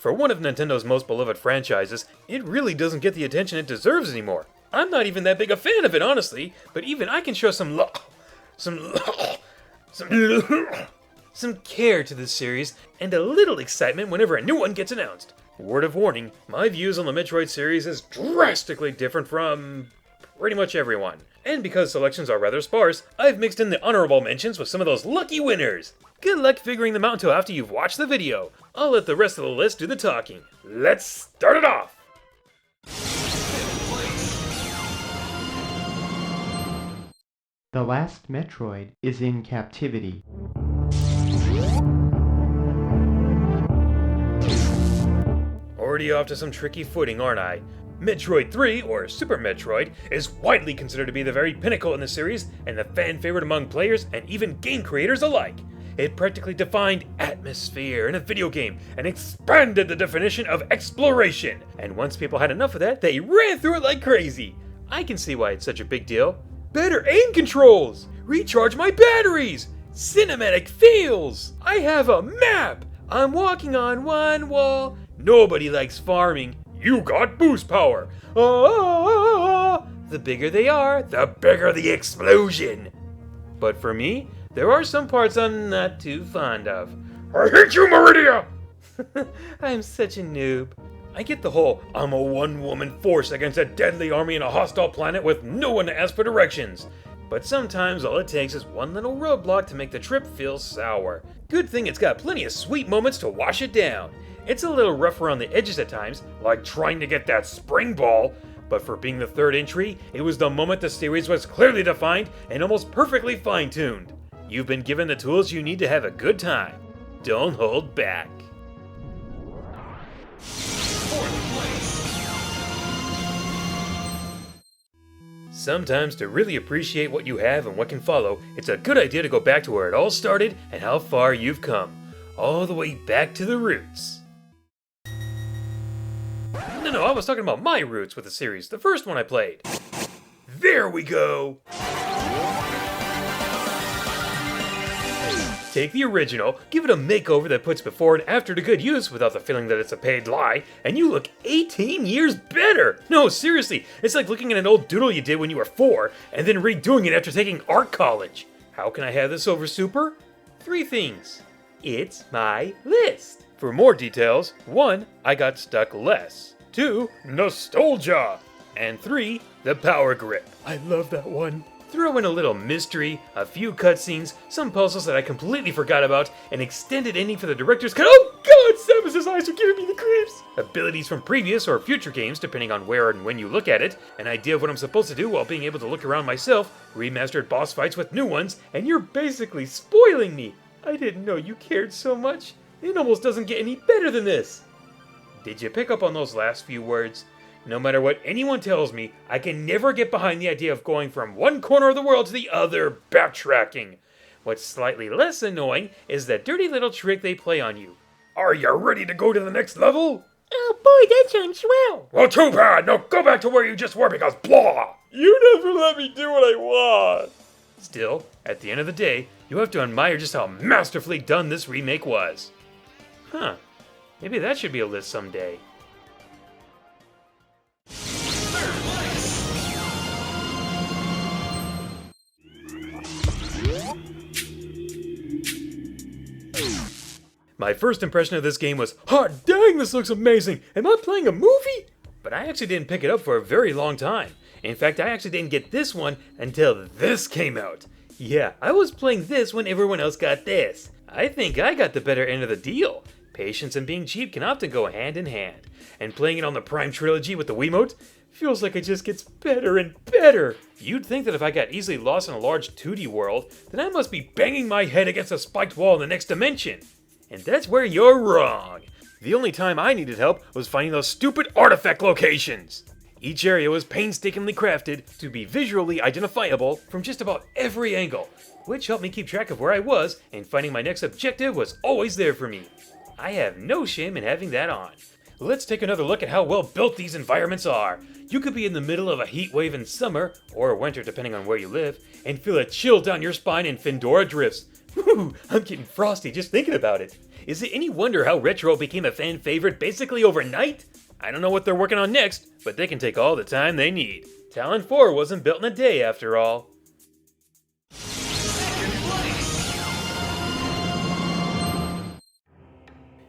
For one of Nintendo's most beloved franchises, it really doesn't get the attention it deserves anymore. I'm not even that big a fan of it, honestly, but even I can show some care to this series and a little excitement whenever a new one gets announced. Word of warning, my views on the Metroid series is drastically different from pretty much everyone. And because selections are rather sparse, I've mixed in the honorable mentions with some of those lucky winners. Good luck figuring them out until after you've watched the video. I'll let the rest of the list do the talking. Let's start it off! The last Metroid is in captivity. Already off to some tricky footing, aren't I? Metroid III, or Super Metroid, is widely considered to be the very pinnacle in the series and the fan favorite among players and even game creators alike. It practically defined atmosphere in a video game and expanded the definition of exploration. And once people had enough of that, they ran through it like crazy. I can see why it's such a big deal. Better aim controls! Recharge my batteries! Cinematic feels! I have a map! I'm walking on one wall. Nobody likes farming. You got boost power! The bigger they are, the bigger the explosion! But for me, there are some parts I'm not too fond of. I hate you, Meridia! I'm such a noob. I get the whole, I'm a one-woman force against a deadly army in a hostile planet with no one to ask for directions. But sometimes all it takes is one little roadblock to make the trip feel sour. Good thing it's got plenty of sweet moments to wash it down. It's a little rough around the edges at times, like trying to get that spring ball. But for being the third entry, it was the moment the series was clearly defined and almost perfectly fine-tuned. You've been given the tools you need to have a good time. Don't hold back. Sometimes to really appreciate what you have and what can follow, it's a good idea to go back to where it all started and how far you've come. All the way back to the roots. No, I was talking about my roots with the series, the first one I played. There we go! Take the original, give it a makeover that puts before and after to good use without the feeling that it's a paid lie, and you look 18 years better! No, seriously, it's like looking at an old doodle you did when you were 4, and then redoing it after taking art college. How can I have this over Super? 3 things. It's my list. For more details, 1, I got stuck less. 2, nostalgia. And 3, the power grip. I love that one. Throw in a little mystery, a few cutscenes, some puzzles that I completely forgot about, an extended ending for the director's cut. Oh god, Samus's eyes are giving me the creeps! Abilities from previous or future games, depending on where and when you look at it, an idea of what I'm supposed to do while being able to look around myself, remastered boss fights with new ones, and you're basically spoiling me! I didn't know you cared so much. It almost doesn't get any better than this! Did you pick up on those last few words? No matter what anyone tells me, I can never get behind the idea of going from one corner of the world to the other, backtracking. What's slightly less annoying is that dirty little trick they play on you. Are you ready to go to the next level? Oh boy, that sounds swell. Well, too bad. Now go back to where you just were because blah! You never let me do what I want. Still, at the end of the day, you have to admire just how masterfully done this remake was. Huh. Maybe that should be a list someday. My first impression of this game was, hot dang, this looks amazing! Am I playing a movie? But I actually didn't pick it up for a very long time. In fact, I actually didn't get this one until this came out. Yeah, I was playing this when everyone else got this. I think I got the better end of the deal. Patience and being cheap can often go hand in hand. And playing it on the Prime Trilogy with the Wiimote feels like it just gets better and better. You'd think that if I got easily lost in a large 2D world, then I must be banging my head against a spiked wall in the next dimension. And that's where you're wrong. The only time I needed help was finding those stupid artifact locations. Each area was painstakingly crafted to be visually identifiable from just about every angle, which helped me keep track of where I was, and finding my next objective was always there for me. I have no shame in having that on. Let's take another look at how well built these environments are. You could be in the middle of a heat wave in summer, or winter depending on where you live, and feel a chill down your spine in Findora drifts. Whew, I'm getting frosty just thinking about it. Is it any wonder how Retro became a fan favorite basically overnight? I don't know what they're working on next, but they can take all the time they need. Talon 4 wasn't built in a day after all.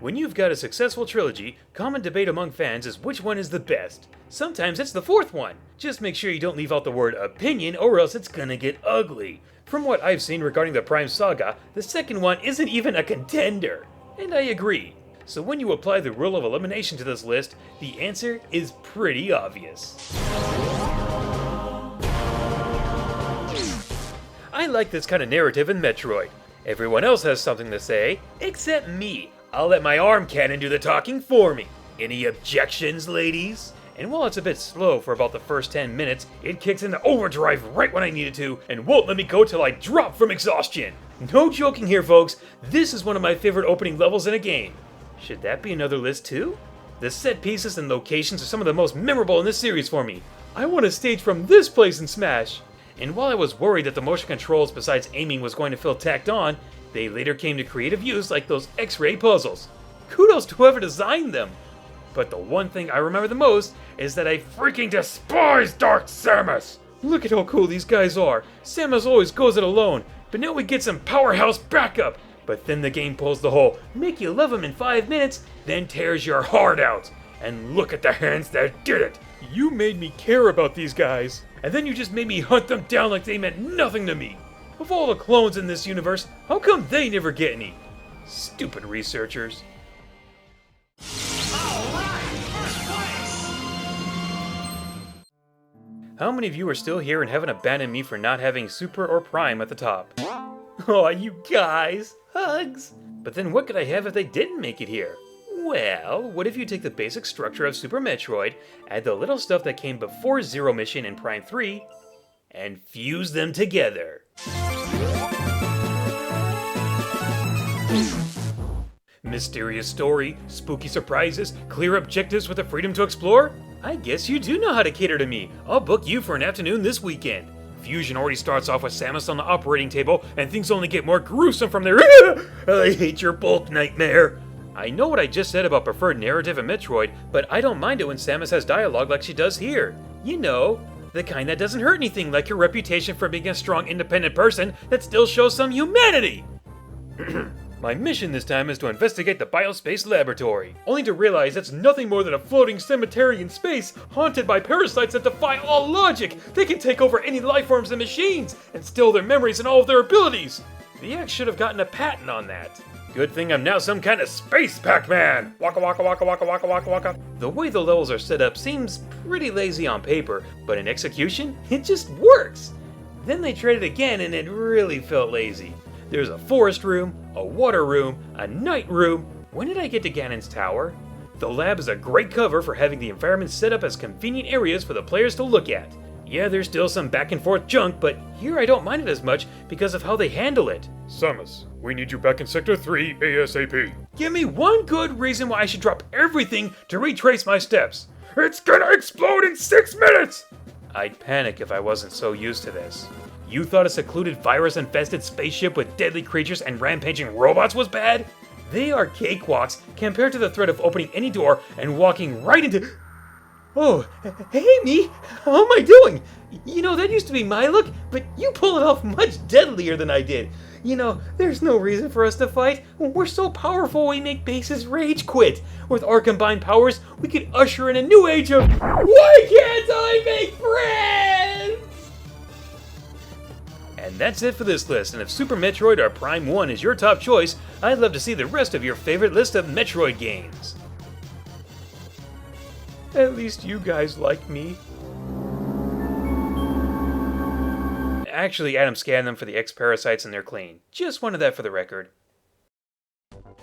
When you've got a successful trilogy, common debate among fans is which one is the best. Sometimes it's the fourth one. Just make sure you don't leave out the word opinion or else it's gonna get ugly. From what I've seen regarding the Prime Saga, the second one isn't even a contender. And I agree. So when you apply the rule of elimination to this list, the answer is pretty obvious. I like this kind of narrative in Metroid. Everyone else has something to say, except me. I'll let my arm cannon do the talking for me. Any objections, ladies? And while it's a bit slow for about the first 10 minutes, it kicks into overdrive right when I need it to, and won't let me go till I drop from exhaustion. No joking here, folks. This is one of my favorite opening levels in a game. Should that be another list too? The set pieces and locations are some of the most memorable in this series for me. I want a stage from this place in Smash. And while I was worried that the motion controls besides aiming was going to feel tacked on, they later came to creative use like those X-ray puzzles. Kudos to whoever designed them. But the one thing I remember the most is that I freaking despise Dark Samus! Look at how cool these guys are. Samus always goes it alone, but now we get some powerhouse backup. But then the game pulls the whole make you love him in 5 minutes, then tears your heart out. And look at the hands that did it! You made me care about these guys, and then you just made me hunt them down like they meant nothing to me. Of all the clones in this universe, how come they never get any? Stupid researchers. How many of you are still here and haven't abandoned me for not having Super or Prime at the top? Oh, you guys! Hugs! But then what could I have if they didn't make it here? Well, what if you take the basic structure of Super Metroid, add the little stuff that came before Zero Mission and Prime 3, and fuse them together? Mysterious story, spooky surprises, clear objectives with the freedom to explore? I guess you do know how to cater to me. I'll book you for an afternoon this weekend. Fusion already starts off with Samus on the operating table, and things only get more gruesome from there. I hate your bulk nightmare. I know what I just said about preferred narrative in Metroid, but I don't mind it when Samus has dialogue like she does here. You know, the kind that doesn't hurt anything, like your reputation for being a strong, independent person that still shows some humanity. My mission this time is to investigate the Biospace Laboratory, only to realize it's nothing more than a floating cemetery in space, haunted by parasites that defy all logic. They can take over any life forms and machines, and steal their memories and all of their abilities. The X should have gotten a patent on that. Good thing I'm now some kind of space Pac-Man! Waka waka waka waka waka waka waka. The way the levels are set up seems pretty lazy on paper, but in execution, it just works! Then they tried it again and it really felt lazy. There's a forest room, a water room, a night room. When did I get to Ganon's tower? The lab is a great cover for having the environment set up as convenient areas for the players to look at. Yeah, there's still some back and forth junk, but here I don't mind it as much because of how they handle it. Samus, we need you back in Sector 3 ASAP. Give me one good reason why I should drop everything to retrace my steps. It's gonna explode in 6 minutes! I'd panic if I wasn't so used to this. You thought a secluded virus-infested spaceship with deadly creatures and rampaging robots was bad? They are cakewalks compared to the threat of opening any door and walking right into... Oh, hey me! How am I doing? You know, that used to be my look, but you pull it off much deadlier than I did. You know, there's no reason for us to fight. We're so powerful we make bases rage quit. With our combined powers, we could usher in a new age of... Why can't I make friends? And that's it for this list, and if Super Metroid or Prime 1 is your top choice, I'd love to see the rest of your favorite list of Metroid games. At least you guys like me. Actually, Adam scanned them for the X-Parasites and they're clean. Just wanted that for the record.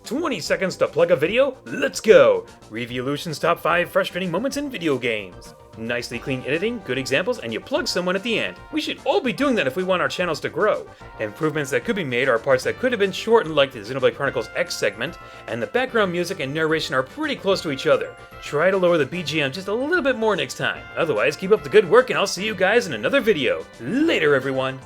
20 seconds to plug a video? Let's go! Revolution's top 5 frustrating moments in video games. Nicely clean editing, good examples, and you plug someone at the end. We should all be doing that if we want our channels to grow. Improvements that could be made are parts that could have been shortened, like the Xenoblade Chronicles X segment, and the background music and narration are pretty close to each other. Try to lower the BGM just a little bit more next time. Otherwise, keep up the good work and I'll see you guys in another video. Later, everyone!